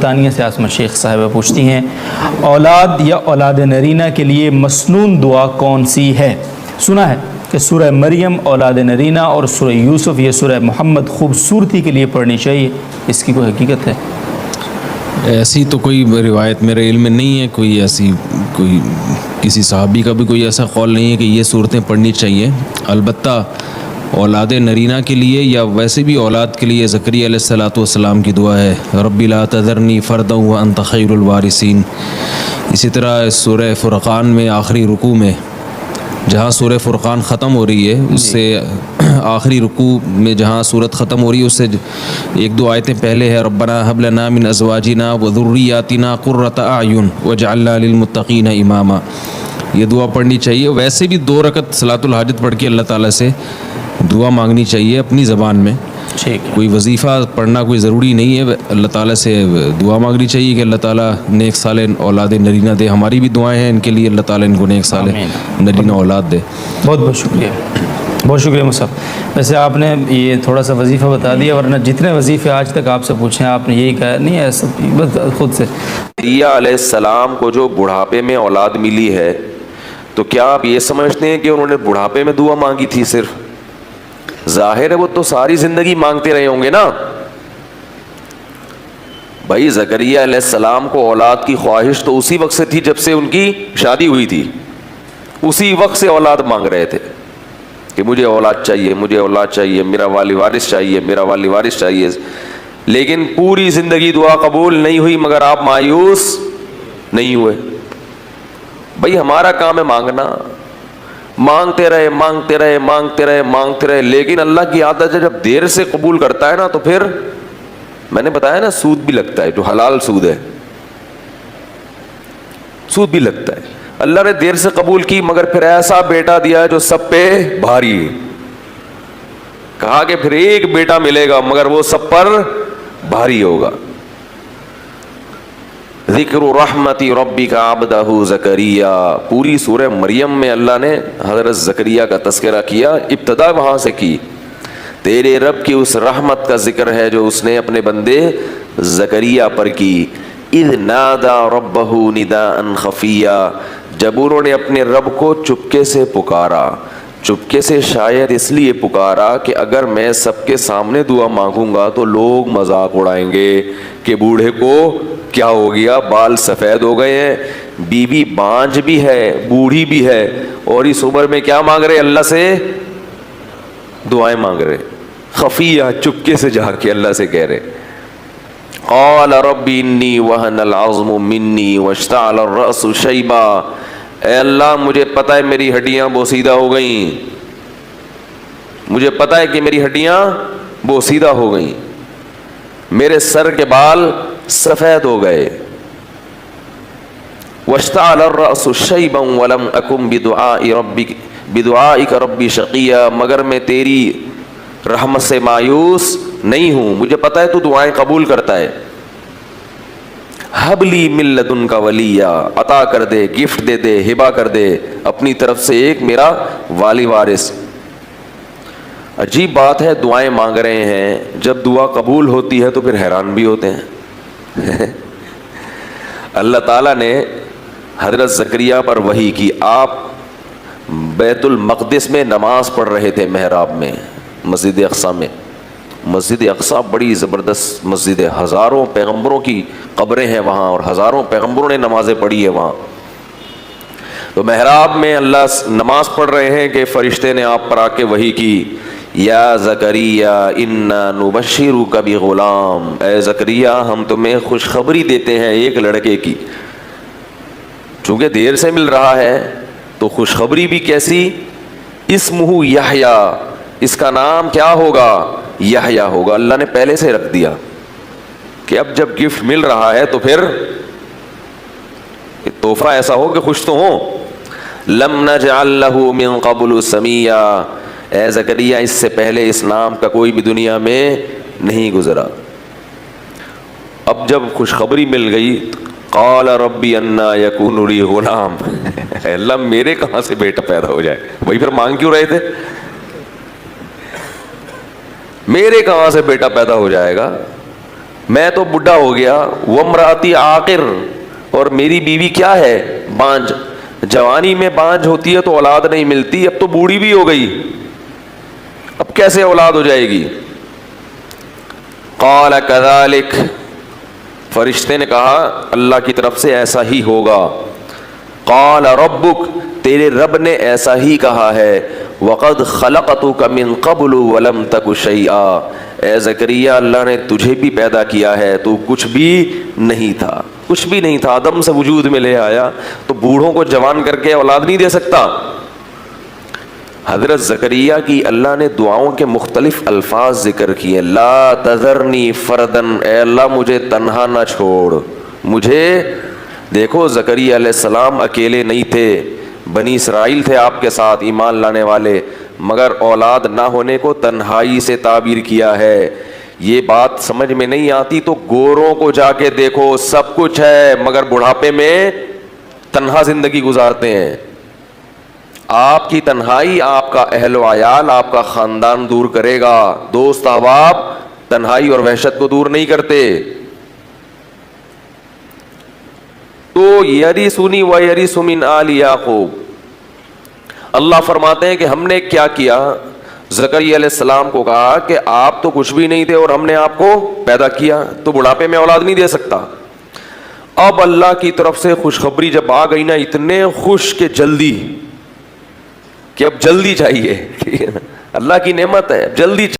ملتانیہ سے عاصمہ شیخ صاحبہ پوچھتی ہیں، اولاد یا اولاد نرینہ کے لیے مسنون دعا کون سی ہے؟ سنا ہے کہ سورہ مریم اولاد نرینہ اور سورہ یوسف یا سورہ محمد خوبصورتی کے لیے پڑھنی چاہیے، اس کی کوئی حقیقت ہے؟ ایسی تو کوئی روایت میرے علم میں نہیں ہے، کوئی ایسی کوئی کسی صحابی کا بھی کوئی ایسا قول نہیں ہے کہ یہ صورتیں پڑھنی چاہیے۔ البتہ اولاد نرینہ کے لیے یا ویسے بھی اولاد کے لیے زکریا علیہ الصلوۃ والسلام کی دعا ہے، رب لا تذرنی فردا وانت خیر الوارثین۔ اسی طرح سورہ فرقان میں آخری رکوع میں جہاں سورہ فرقان ختم ہو رہی ہے، اس سے آخری رکوع میں جہاں صورت ختم ہو رہی ہے، اس سے ایک دو آیتیں پہلے ہے، ربنا ھب لنا من ازواجنا وذریاتنا قرۃ اعین واجعلنا للمتقین اماما۔ یہ دعا پڑھنی چاہیے۔ ویسے بھی 2 رکعت صلاۃ الحاجت پڑھ کے اللہ تعالیٰ سے دعا مانگنی چاہیے اپنی زبان میں۔ ٹھیک ہے، کوئی وظیفہ پڑھنا کوئی ضروری نہیں ہے، اللہ تعالیٰ سے دعا مانگنی چاہیے کہ اللہ تعالیٰ نیک صالح اولاد نرینہ دے۔ ہماری بھی دعائیں ہیں ان کے لیے، اللہ تعالیٰ ان کو نیک صالح نرینہ اولاد دے۔ بہت بہت شکریہ، بہت شکریہ مصعب۔ ویسے آپ نے یہ تھوڑا سا وظیفہ بتا دیا، ورنہ جتنے وظیفے آج تک آپ سے پوچھے ہیں آپ نے یہی کہا نہیں ہے، سب بس خود سے۔ زکریا علیہ السلام کو جو بڑھاپے میں اولاد ملی ہے، تو کیا آپ یہ سمجھتے ہیں کہ انہوں نے بڑھاپے میں دعا مانگی تھی صرف؟ ظاہر ہے وہ تو ساری زندگی مانگتے رہے ہوں گے نا بھائی۔ زکریا علیہ السلام کو اولاد کی خواہش تو اسی وقت سے تھی جب سے ان کی شادی ہوئی تھی، اسی وقت سے اولاد مانگ رہے تھے کہ مجھے اولاد چاہیے، مجھے اولاد چاہیے، میرا والی وارث چاہیے، میرا والی وارث چاہیے۔ لیکن پوری زندگی دعا قبول نہیں ہوئی، مگر آپ مایوس نہیں ہوئے۔ بھائی ہمارا کام ہے مانگنا، مانگتے رہے مانگتے رہے مانگتے رہے مانگتے رہے، لیکن اللہ کی عادت ہے جب دیر سے قبول کرتا ہے نا تو پھر میں نے بتایا نا سود بھی لگتا ہے، جو حلال سود ہے سود بھی لگتا ہے۔ اللہ نے دیر سے قبول کی مگر پھر ایسا بیٹا دیا جو سب پہ بھاری ہے۔ کہا کہ پھر ایک بیٹا ملے گا مگر وہ سب پر بھاری ہوگا۔ ذکر رحمت ربک عبدہ زکریا، پوری سورہ مریم میں اللہ نے حضرت زکریا کا تذکرہ کیا، ابتدا وہاں سے کی۔ تیرے رب کی اس رحمت کا ذکر ہے جو اس نے اپنے بندے زکریا پر کی۔ اذ نادا ربہ نداء خفیا، جب انہوں نے اپنے رب کو چپکے سے پکارا۔ چپکے سے شاید اس لیے پکارا کہ اگر میں سب کے سامنے دعا مانگوں گا تو لوگ مذاق اڑائیں گے کہ بوڑھے کو کیا ہو گیا، بال سفید ہو گئے ہیں، بیوی بانجھ بھی ہے، بوڑھی بھی ہے، اور اس عمر میں کیا مانگ رہے؟ اللہ سے دعائیں مانگ رہے، خفیہ، چپکے سے جا کے اللہ سے کہہ رہے۔ قال رب انی وہن العظم منی واشتعل الرأس شیبا، اے اللہ مجھے پتہ ہے میری ہڈیاں بوسیدہ ہو گئیں، مجھے پتہ ہے کہ میری ہڈیاں بوسیدہ ہو گئیں، میرے سر کے بال سفید ہو گئے۔ واشتعل الرأس شیبا ولم اکن بدعائک ربی شقیا، مگر میں تیری رحمت سے مایوس نہیں ہوں، مجھے پتہ ہے تو دعائیں قبول کرتا ہے۔ حب لی من لدنک ولیا، عطا کر دے، گفٹ دے دے، ہبہ کر دے اپنی طرف سے ایک میرا والی وارث۔ عجیب بات ہے، دعائیں مانگ رہے ہیں، جب دعا قبول ہوتی ہے تو پھر حیران بھی ہوتے ہیں۔ اللہ تعالیٰ نے حضرت زکریا پر وحی کی، آپ بیت المقدس میں نماز پڑھ رہے تھے، محراب میں، مسجد اقصیٰ میں۔ مسجد اقصیٰ بڑی زبردست مسجد ہے، ہزاروں پیغمبروں کی قبریں ہیں وہاں اور ہزاروں پیغمبروں نے نمازیں پڑھی ہے وہاں۔ تو محراب میں اللہ نماز پڑھ رہے ہیں کہ فرشتے نے آپ پر آ کے وحی کی، یا زکریا انا نبشرک بغلام، اے زکریا ہم تمہیں خوشخبری دیتے ہیں ایک لڑکے کی۔ چونکہ دیر سے مل رہا ہے تو خوشخبری بھی کیسی؟ اسمہ یحییٰ، اس کا نام کیا ہوگا؟ یحییٰ ہوگا۔ اللہ نے پہلے سے رکھ دیا کہ اب جب گفٹ مل رہا ہے تو پھر تحفہ ایسا ہو کہ خوش تو ہوں۔ لم نجعل لہ من قبل سمیہ، اے زکریا اس سے پہلے اس نام کا کوئی بھی دنیا میں نہیں گزرا۔ اب جب خوشخبری مل گئی، قال ربی انا یکون لی غلام، اللہ میرے کہاں سے بیٹا پیدا ہو جائے؟ وہی پھر مانگ کیوں رہے تھے؟ میرے کہاں سے بیٹا پیدا ہو جائے گا؟ میں تو بڈھا ہو گیا، وامراتی عاقر، اور میری بیوی کیا ہے؟ بانجھ۔ جوانی میں بانجھ ہوتی ہے تو اولاد نہیں ملتی، اب تو بوڑھی بھی ہو گئی، اب کیسے اولاد ہو جائے گی؟ قال کذالک، فرشتے نے کہا اللہ کی طرف سے ایسا ہی ہوگا۔ قال ربک، تیرے رب نے ایسا ہی کہا ہے، وقد خلقتک من قبل ولم تک شیئا، اے زکریا اللہ نے تجھے بھی پیدا کیا ہے، تو کچھ بھی نہیں تھا، کچھ بھی نہیں تھا، عدم سے وجود میں لے آیا، تو بوڑھوں کو جوان کر کے اولاد نہیں دے سکتا؟ حضرت زکریا کی اللہ نے دعاؤں کے مختلف الفاظ ذکر کیے، لا تذرنی فردن، اے اللہ مجھے تنہا نہ چھوڑ مجھے۔ دیکھو زکریا علیہ السلام اکیلے نہیں تھے، بنی اسرائیل تھے آپ کے ساتھ ایمان لانے والے، مگر اولاد نہ ہونے کو تنہائی سے تعبیر کیا ہے۔ یہ بات سمجھ میں نہیں آتی تو گوروں کو جا کے دیکھو، سب کچھ ہے مگر بڑھاپے میں تنہا زندگی گزارتے ہیں۔ آپ کی تنہائی آپ کا اہل و عیال، آپ کا خاندان دور کرے گا، دوست احباب تنہائی اور وحشت کو دور نہیں کرتے۔ تو یرثنی و یرث من آل یعقوب، اللہ فرماتے ہیں کہ ہم نے کیا کیا، زکریا علیہ السلام کو کہا کہ آپ تو کچھ بھی نہیں تھے اور ہم نے آپ کو پیدا کیا، تو بڑھاپے میں اولاد نہیں دے سکتا۔ اب اللہ کی طرف سے خوشخبری جب آ گئی نا، اتنے خوش کہ جلدی، کہ اب جلدی چاہیے، ٹھیک ہے نا، اللہ کی نعمت ہے، جلدی